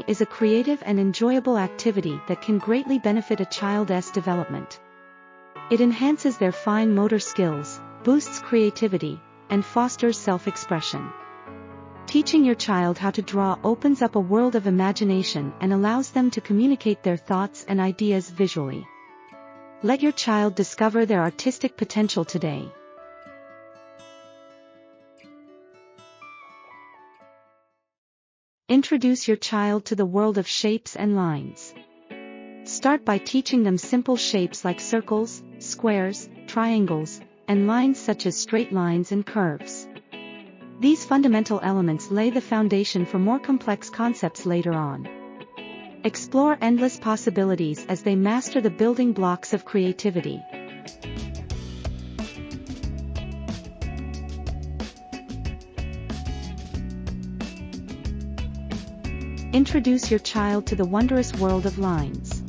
Drawing is a creative and enjoyable activity that can greatly benefit a child's development. It enhances their fine motor skills, boosts creativity, and fosters self-expression. Teaching your child how to draw opens up a world of imagination and allows them to communicate their thoughts and ideas visually. Let your child discover their artistic potential today. Introduce your child to the world of shapes and lines. Start by teaching them simple shapes like circles, squares, triangles, and lines such as straight lines and curves. These fundamental elements lay the foundation for more complex concepts later on. Explore endless possibilities as they master the building blocks of creativity. Introduce your child to the wondrous world of lines.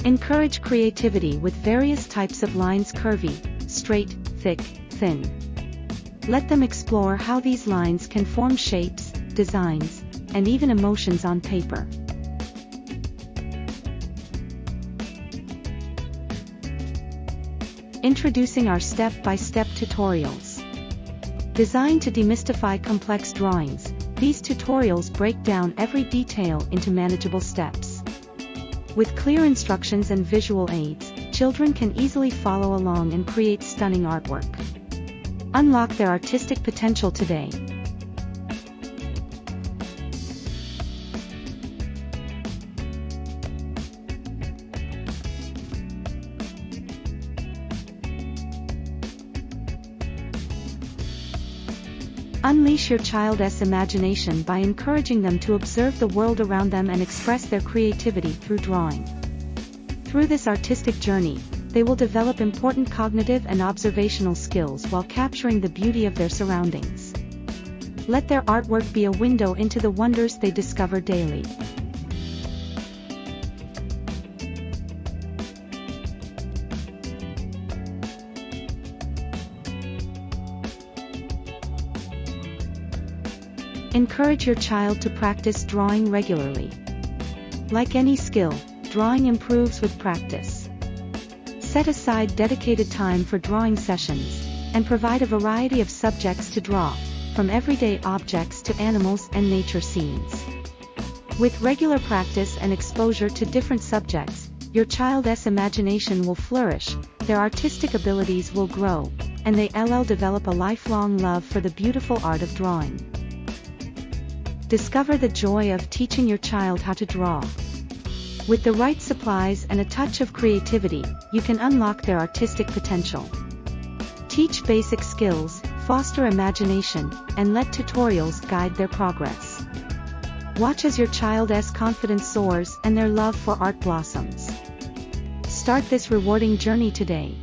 Encourage creativity with various types of lines: curvy, straight, thick, thin. Let them explore how these lines can form shapes, designs, and even emotions on paper. Introducing our step-by-step tutorials. Designed to demystify complex drawings, these tutorials break down every detail into manageable steps. With clear instructions and visual aids, children can easily follow along and create stunning artwork. Unlock their artistic potential today. Unleash your child's imagination by encouraging them to observe the world around them and express their creativity through drawing. Through this artistic journey, they will develop important cognitive and observational skills while capturing the beauty of their surroundings. Let their artwork be a window into the wonders they discover daily. Encourage your child to practice drawing regularly. Like any skill, drawing improves with practice. Set aside dedicated time for drawing sessions, and provide a variety of subjects to draw, from everyday objects to animals and nature scenes. With regular practice and exposure to different subjects, your child's imagination will flourish, their artistic abilities will grow, and they'll develop a lifelong love for the beautiful art of drawing. Discover the joy of teaching your child how to draw. With the right supplies and a touch of creativity, you can unlock their artistic potential. Teach basic skills, foster imagination, and let tutorials guide their progress. Watch as your child's confidence soars and their love for art blossoms. Start this rewarding journey today.